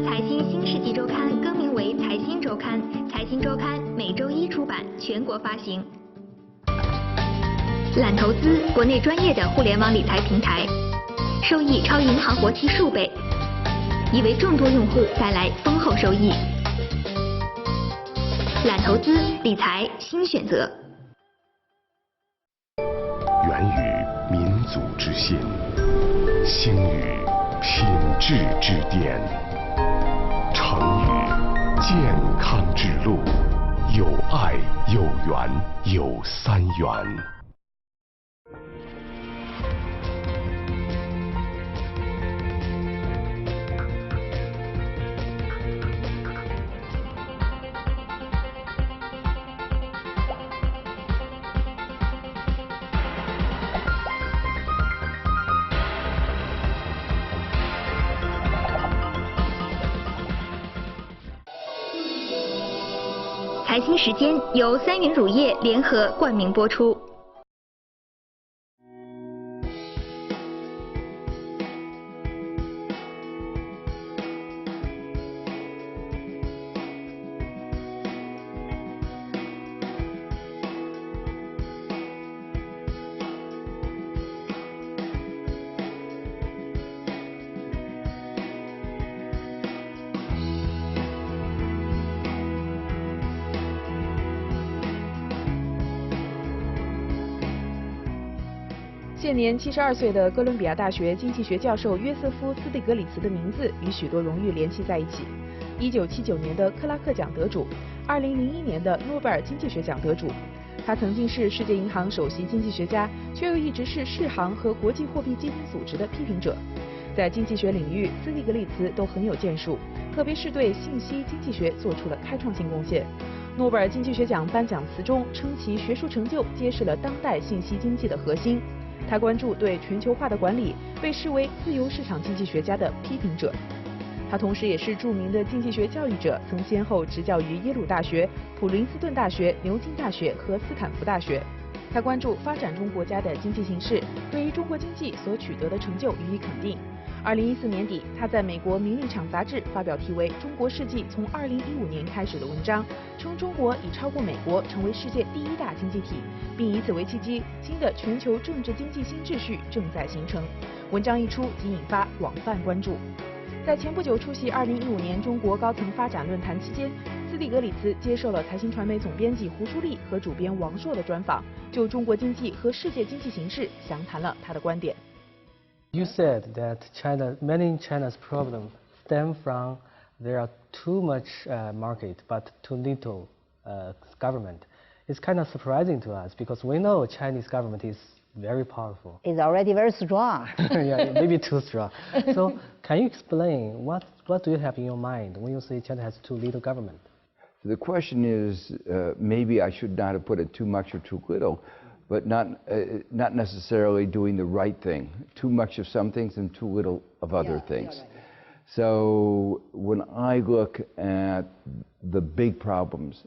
财新新世纪周刊更名为财新周刊，财新周刊每周一出版，全国发行。揽投资，国内专业的互联网理财平台，收益超银行活期数倍，已为众多用户带来丰厚收益。揽投资，理财新选择。源于民族之心，兴于品质之巅，成于健康之路，有爱有缘有三元。财新时间由三元乳业联合冠名播出。现年72岁的哥伦比亚大学经济学教授约瑟夫·斯蒂格里茨的名字与许多荣誉联系在一起。1979年的克拉克奖得主，2001年的诺贝尔经济学奖得主。他曾经是世界银行首席经济学家，却又一直是世行和国际货币基金组织的批评者。在经济学领域，斯蒂格里茨都很有建树，特别是对信息经济学做出了开创性贡献。诺贝尔经济学奖颁奖词中称其学术成就揭示了当代信息经济的核心。他关注对全球化的管理，被视为自由市场经济学家的批评者。他同时也是著名的经济学教育者，曾先后执教于耶鲁大学、普林斯顿大学、牛津大学和斯坦福大学。他关注发展中国家的经济形势，对于中国经济所取得的成就予以肯定。2014年底，他在美国《名利场》杂志发表题为《中国世纪从2015年开始》的文章，称中国已超过美国，成为世界第1大经济体，并以此为契机，新的全球政治经济新秩序正在形成。文章一出即引发广泛关注。在前不久出席2015年中国高层发展论坛期间，斯蒂格里茨接受了财新传媒总编辑胡舒立和主编王朔的专访，就中国经济和世界经济形势详谈了他的观点。You said that many China's problems stem from there are too much market but too little government. It's kind of surprising to us because we know Chinese government is very powerful. It's already very strong. Yeah, maybe too strong. So can you explain what do you have in your mind when you say China has too little government? The question is, maybe I should not have put it too much or too little, but not necessarily doing the right thing. Too much of some things and too little of other things. So when I look at the big problems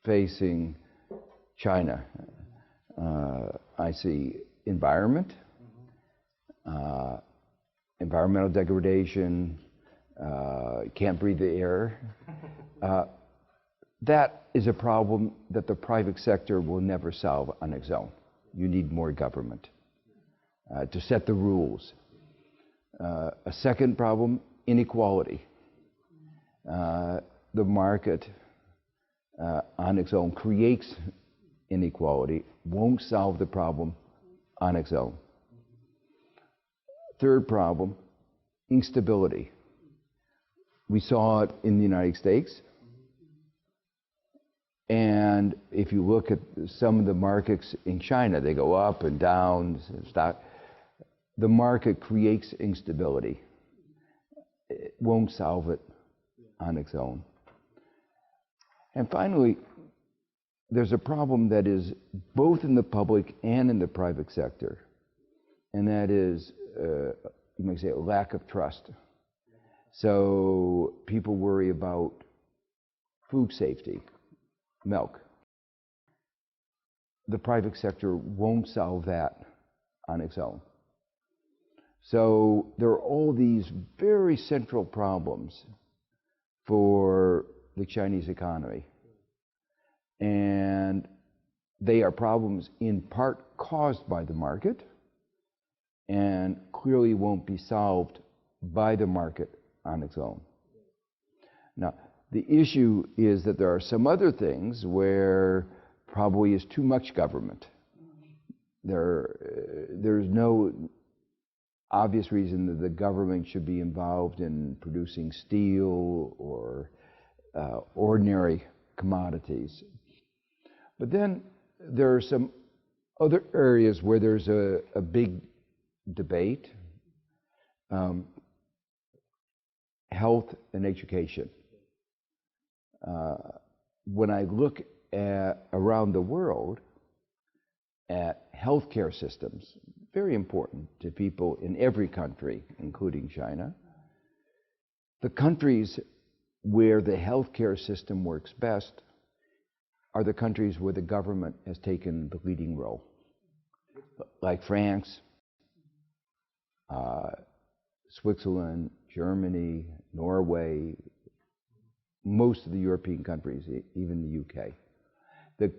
facing China, I see environment, environmental degradation, can't breathe the air. That is a problem that the private sector will never solve on its own. You need more government to set the rules. A second problem, inequality. The market on its own creates inequality, won't solve the problem on its own. Third problem, instability. We saw it in the United States. And if you look at some of the markets in China, they go up and down, stock. The market creates instability. It won't solve it on its own. And finally, there's a problem that is both in the public and in the private sector, and that is, you may say, a lack of trust. So people worry about food safety. Milk. The private sector won't solve that on its own. So there are all these very central problems for the Chinese economy. And they are problems in part caused by the market and clearly won't be solved by the market on its own. Now, the issue is that there are some other things where probably is too much government. There's no obvious reason that the government should be involved in producing steel or ordinary commodities. But then there are some other areas where there's a big debate. Health and education. When I look around the world at healthcare systems, very important to people in every country, including China, the countries where the healthcare system works best are the countries where the government has taken the leading role, like France, Switzerland, Germany, Norway, most of the European countries, even the UK. The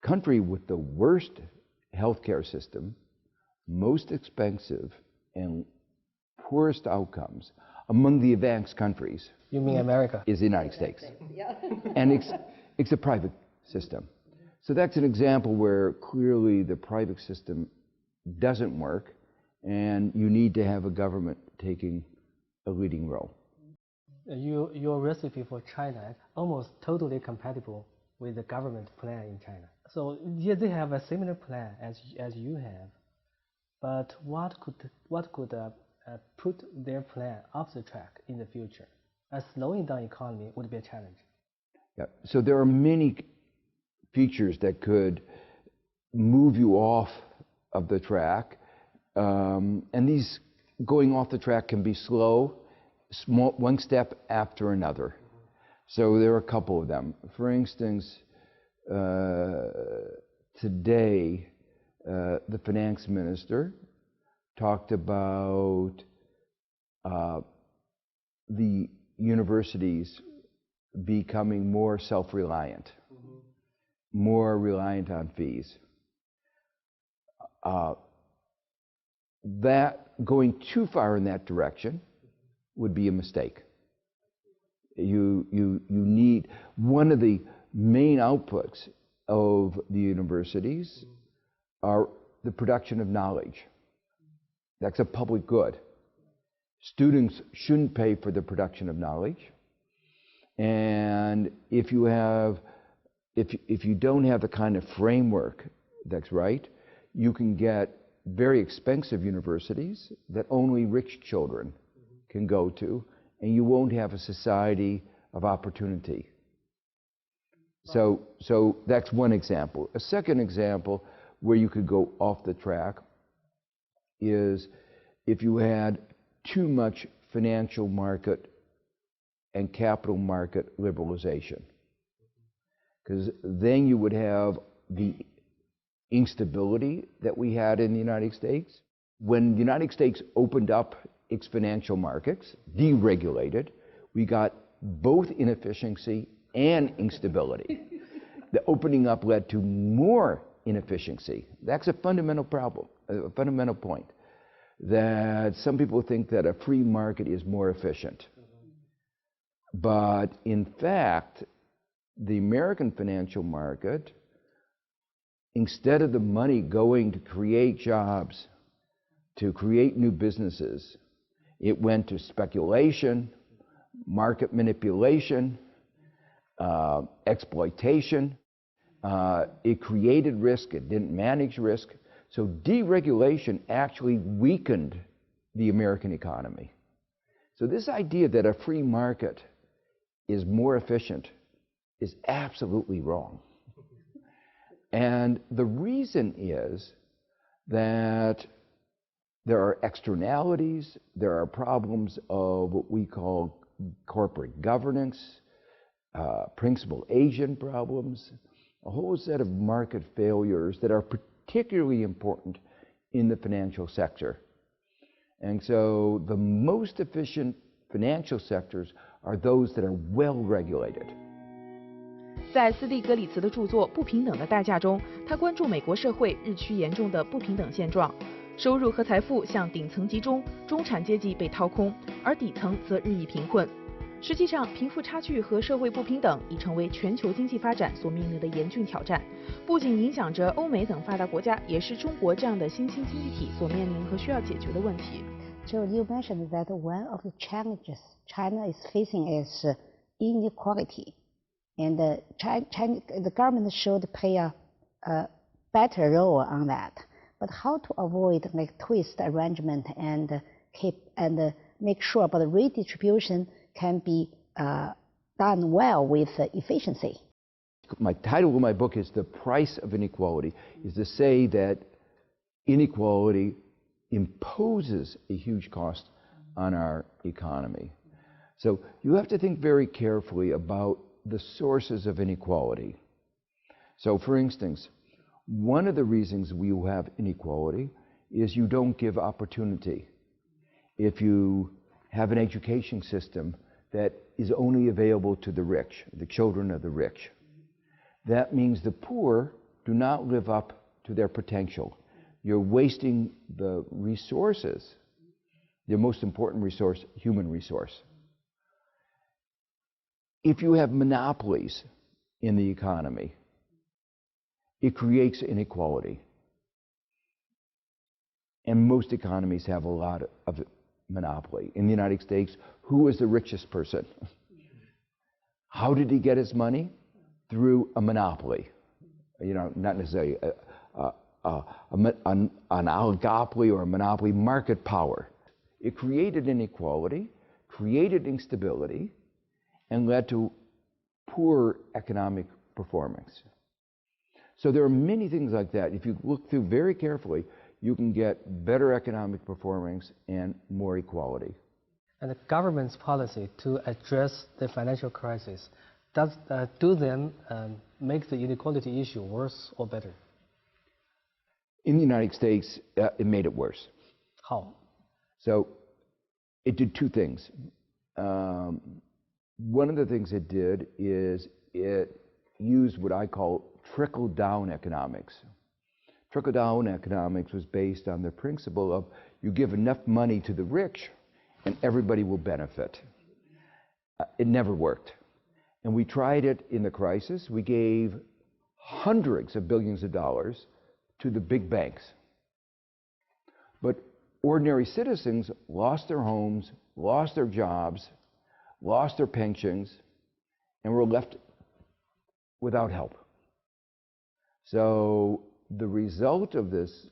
country with the worst healthcare system, most expensive, and poorest outcomes among the advanced countries. You mean America? Is the United States. And it's a private system. So that's an example where clearly the private system doesn't work, and you need to have a government taking a leading role. Your recipe for China is almost totally compatible with the government plan in China. So yeah, they have a similar plan as you have, but what could put their plan off the track in the future? A slowing down economy would be a challenge. Yeah. So there are many features that could move you off of the track, and these going off the track can be slow, small, one step after another. So there are a couple of them. For instance, today, the finance minister talked about the universities becoming more self-reliant, more reliant on fees. That going too far in that direction would be a mistake. You need, one of the main outputs of the universities are the production of knowledge. That's a public good. Students shouldn't pay for the production of knowledge. And if you don't have the kind of framework that's right, you can get very expensive universities that only rich children can go to, and you won't have a society of opportunity. So that's one example. A second example where you could go off the track is if you had too much financial market and capital market liberalization. Because then you would have the instability that we had in the United States. When the United States opened up its financial markets, deregulated, we got both inefficiency and instability. The opening up led to more inefficiency. That's a fundamental problem, a fundamental point, that some people think that a free market is more efficient. But in fact, the American financial market, instead of the money going to create jobs, to create new businesses, it went to speculation, market manipulation, exploitation. It created risk, it didn't manage risk. So deregulation actually weakened the American economy. So this idea that a free market is more efficient is absolutely wrong. And the reason is that there are externalities, there are problems of what we call corporate governance, principal agent problems, a whole set of market failures that are particularly important in the financial sector. And so the most efficient financial sectors are those that are well regulated. 在斯蒂格里茨的著作《不平等的代价》中，他关注美国社会日趋严重的不平等现状，收入和财富向顶层集中，中产阶级被掏空，而底层则日益贫困。实际上，贫富差距和社会不平等已成为全球经济发展所面临的严峻挑战，不仅影响着欧美等发达国家，也是中国这样的新兴经济体所面临和需要解决的问题。So you mentioned that one of the challenges China is facing is inequality, and the government should play a better role on that. But how to avoid like twist arrangement and make sure about the redistribution can be done well with efficiency? My title of my book is The Price of Inequality, is to say that inequality imposes a huge cost on our economy. So you have to think very carefully about the sources of inequality. So for instance, one of the reasons we have inequality is you don't give opportunity. If you have an education system that is only available to the rich, the children of the rich, that means the poor do not live up to their potential. You're wasting the resources, the most important resource, human resource. If you have monopolies in the economy, it creates inequality. And most economies have a lot of monopoly. In the United States, who is the richest person? How did he get his money? Through a monopoly. You know, not necessarily an oligopoly or a monopoly, market power. It created inequality, created instability, and led to poor economic performance. So there are many things like that. If you look through very carefully, you can get better economic performance and more equality. And the government's policy to address the financial crisis, do them make the inequality issue worse or better? In the United States, it made it worse. How? So it did two things. One of the things it did is it used what I call trickle-down economics. Trickle-down economics was based on the principle of you give enough money to the rich and everybody will benefit. It never worked. And we tried it in the crisis. We gave hundreds of billions of dollars to the big banks. But ordinary citizens lost their homes, lost their jobs, lost their pensions, and were left without help. So the result of this,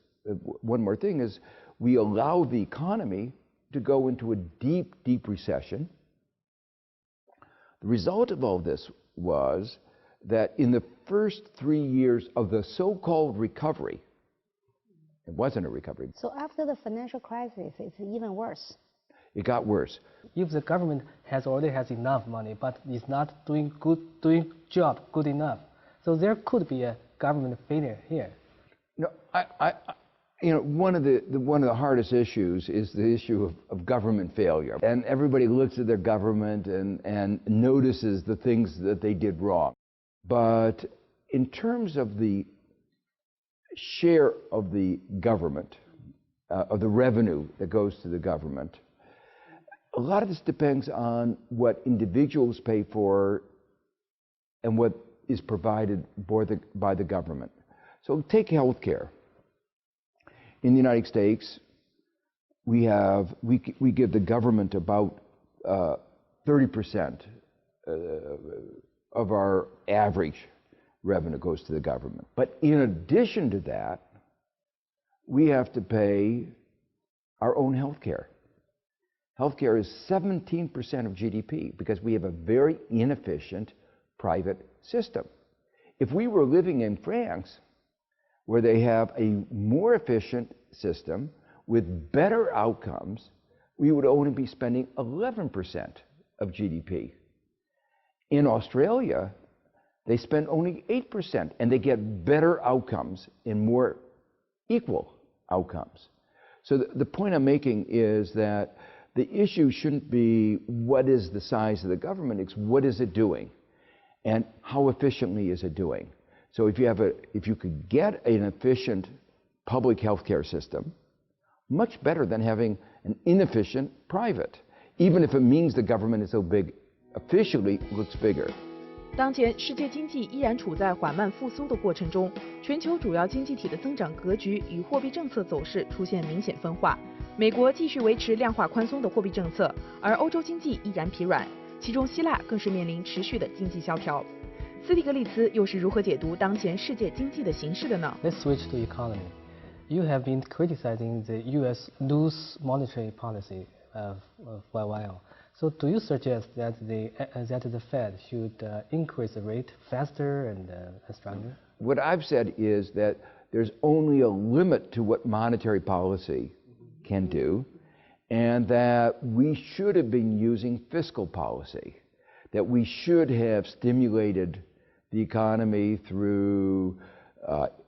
one more thing, is we allowed the economy to go into a deep, deep recession. The result of all this was that in the first 3 years of the so-called recovery, it wasn't a recovery. So after the financial crisis, it's even worse. It got worse. If the government already has enough money, but is not doing job good enough, so there could be a government failure here. No, one of the hardest issues is the issue of government failure, and everybody looks at their government and notices the things that they did wrong. But in terms of the share of the government, of the revenue that goes to the government, a lot of this depends on what individuals pay for and what is provided by the government. So take health care. In the United States, we give the government about 30% of our average revenue goes to the government. But in addition to that, we have to pay our own health care. Healthcare is 17% of GDP because we have a very inefficient private system. If we were living in France, where they have a more efficient system with better outcomes, we would only be spending 11% of GDP. In Australia, they spend only 8%, and they get better outcomes and more equal outcomes. So the point I'm making is that the issue shouldn't be what is the size of the government, it's what is it doing and how efficiently is it doing. So if you could get an efficient public health care system, much better than having an inefficient private, even if it means the government is so big, officially looks bigger. 当前世界经济依然处在缓慢复苏的过程中，全球主要经济体的增长格局与货币政策走势出现明显分化。美国继续维持量化宽松的货币政策，而欧洲经济依然疲软，其中希腊更是面临持续的经济萧条。斯蒂格利茨又是如何解读当前世界经济的形势的呢？ Let's switch to economy. You have been criticizing the U.S. loose monetary policy for a while. So do you suggest that the Fed should increase the rate faster and stronger? What I've said is that there's only a limit to what monetary policy can do, and that we should have been using fiscal policy, that we should have stimulated the economy through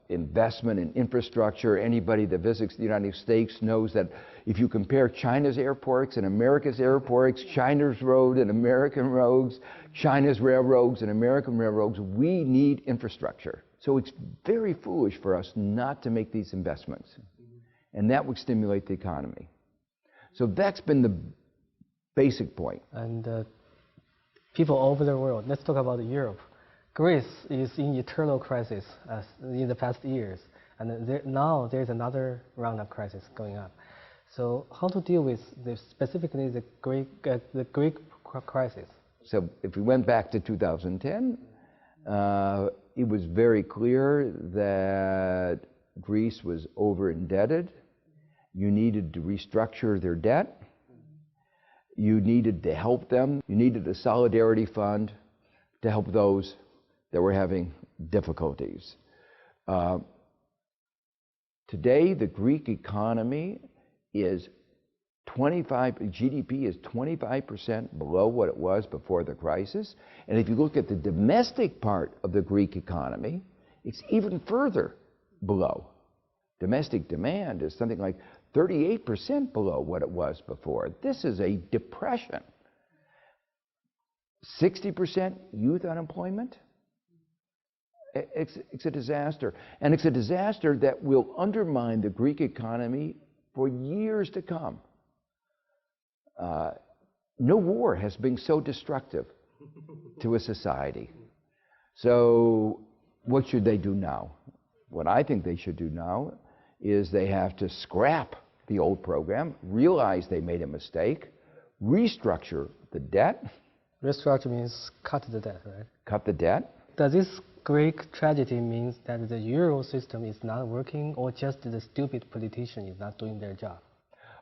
investment in infrastructure. Anybody that visits the United States knows that if you compare China's airports and America's airports, China's roads and American roads, China's railroads and American railroads, we need infrastructure. So it's very foolish for us not to make these investments. And that would stimulate the economy. So that's been the basic point. And people all over the world, let's talk about Europe. Greece is in eternal crisis in the past years, and now there's another round of crisis going up. So how to deal with specifically the Greek crisis? So if we went back to 2010, it was very clear that Greece was over-indebted. You needed to restructure their debt. You needed to help them. You needed a solidarity fund to help those that were having difficulties. Today, the Greek economy is GDP is 25% below what it was before the crisis. And if you look at the domestic part of the Greek economy, it's even further below. Domestic demand is something like 38% below what it was before. This is a depression. 60% youth unemployment. It's a disaster. And it's a disaster that will undermine the Greek economy for years to come. No war has been so destructive to a society. So what should they do now? What I think they should do now is they have to scrap the old program, realize they made a mistake, restructure the debt. Restructure means cut the debt, right? Cut the debt. Does this Greek tragedy mean that the euro system is not working, or just the stupid politician is not doing their job?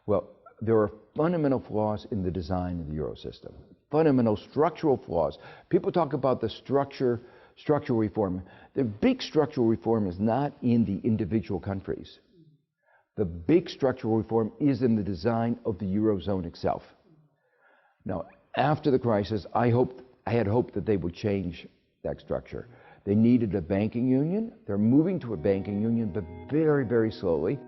Well, there are fundamental flaws in the design of the euro system. Fundamental structural flaws. People talk about the structural reform. The big structural reform is not in the individual countries. The big structural reform is in the design of the eurozone itself. Now, after the crisis, I had hoped that they would change that structure. They needed a banking union. They're moving to a banking union, but very, very slowly.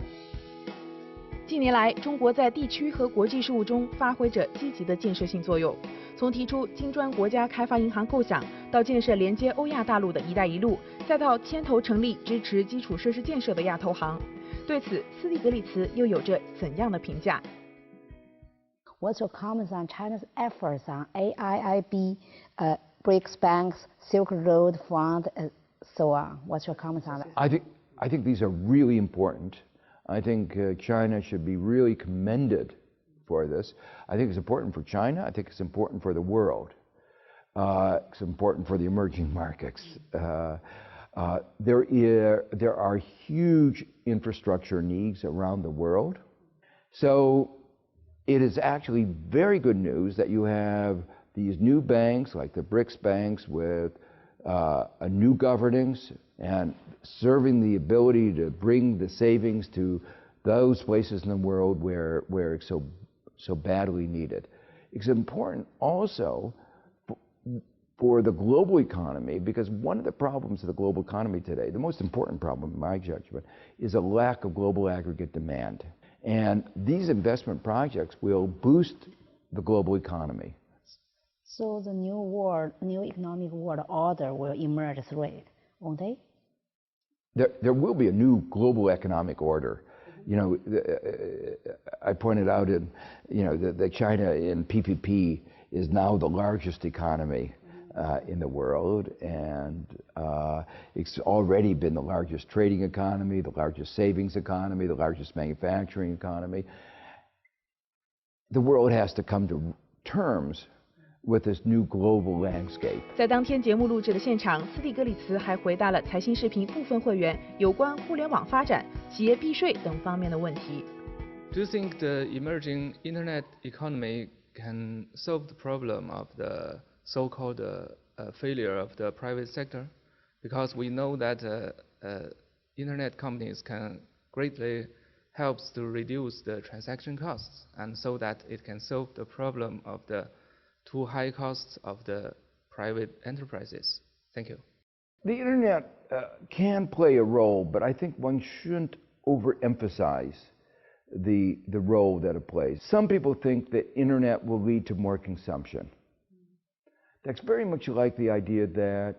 近年来，中国在地区和国际事务中发挥着积极的建设性作用。从提出金砖国家开发银行构想，到建设连接欧亚大陆的一带一路，再到牵头成立支持基础设施建设的亚投行。对此，斯蒂格利茨又有着怎样的评价 ？What's your comments on China's efforts on AIIB, BRICS banks, Silk Road Fund, and so on? What's your comments on that? I think these are really important. I think China should be really commended for this. I think it's important for China. I think it's important for the world. It's important for the emerging markets. There are huge infrastructure needs around the world. So it is actually very good news that you have these new banks, like the BRICS banks, with a new governance and serving the ability to bring the savings to those places in the world where it's so badly needed. It's important also for the global economy, because one of the problems of the global economy today, the most important problem in my judgment, is a lack of global aggregate demand. And these investment projects will boost the global economy. So the new economic world order will emerge through it, won't they? There will be a new global economic order. You know, I pointed out that China in PPP is now the largest economy in the world, and it's already been the largest trading economy, the largest savings economy, the largest manufacturing economy. The world has to come to terms with this new global landscape. 在当天节目录制的现场，斯蒂格里茨还回答了财新视频部分会员有关互联网发展、企业避税等方面的问题。Do you think the emerging internet economy can solve the problem of the so-called failure of the private sector? Because we know that internet companies can greatly help to reduce the transaction costs, and so that it can solve the problem of the too high costs of the private enterprises. Thank you. The internet can play a role, but I think one shouldn't overemphasize the role that it plays. Some people think that internet will lead to more consumption. That's very much like the idea that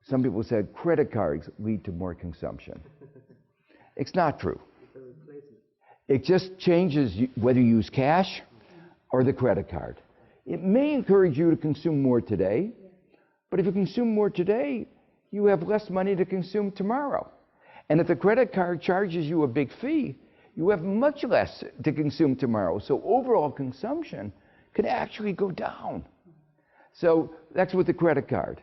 some people said credit cards lead to more consumption. It's not true. It just changes whether you use cash or the credit card. It may encourage you to consume more today, but if you consume more today, you have less money to consume tomorrow. And if the credit card charges you a big fee, you have much less to consume tomorrow. So overall consumption could actually go down. So that's with the credit card.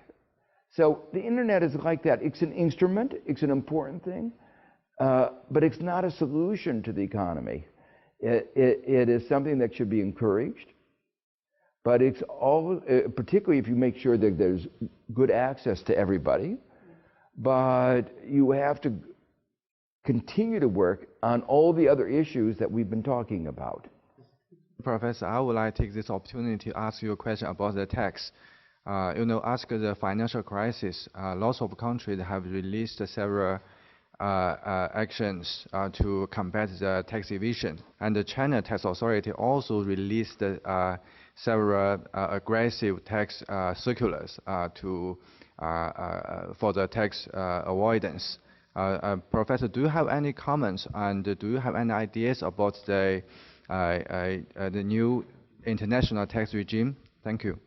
So the internet is like that. It's an instrument, it's an important thing, but it's not a solution to the economy. It is something that should be encouraged. But it's all, particularly if you make sure that there's good access to everybody, but you have to continue to work on all the other issues that we've been talking about. Professor, I would like to take this opportunity to ask you a question about the tax. After the financial crisis, lots of countries have released several actions to combat the tax evasion. And the China Tax Authority also released several aggressive tax circulars for the tax avoidance. Professor, do you have any comments, and do you have any ideas about the new international tax regime? Thank you.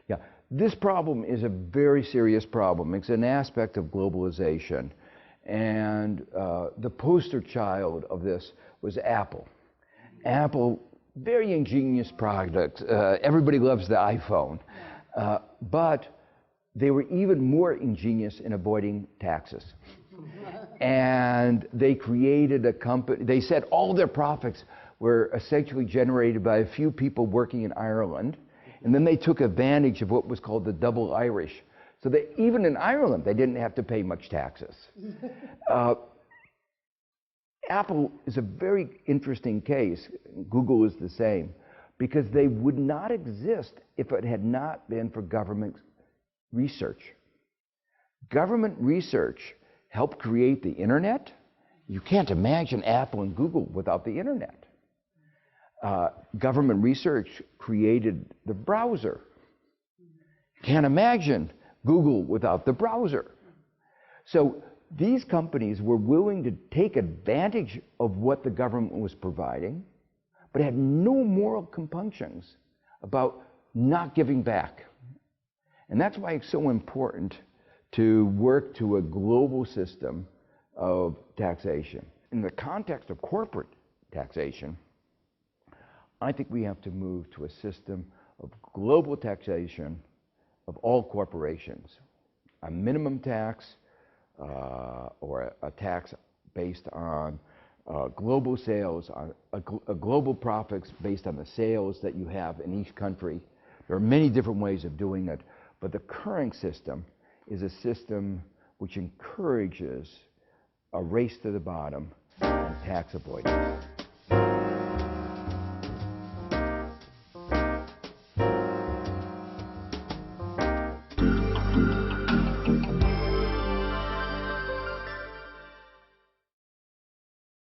Yeah, this problem is a very serious problem. It's an aspect of globalization. And the poster child of this was Apple. Apple, very ingenious product. Everybody loves the iPhone. But they were even more ingenious in avoiding taxes. And they created a company. They said all their profits were essentially generated by a few people working in Ireland. And then they took advantage of what was called the double Irish. So that even in Ireland, they didn't have to pay much taxes. Apple is a very interesting case. Google is the same, because they would not exist if it had not been for government research. Government research helped create the internet. You can't imagine Apple and Google without the internet. Government research created the browser. You can't imagine Google without the browser. So these companies were willing to take advantage of what the government was providing, but had no moral compunctions about not giving back. And that's why it's so important to work to a global system of taxation. In the context of corporate taxation, I think we have to move to a system of global taxation of all corporations. A minimum tax or a tax based on global sales, global profits based on the sales that you have in each country. There are many different ways of doing it, but the current system is a system which encourages a race to the bottom and tax avoidance.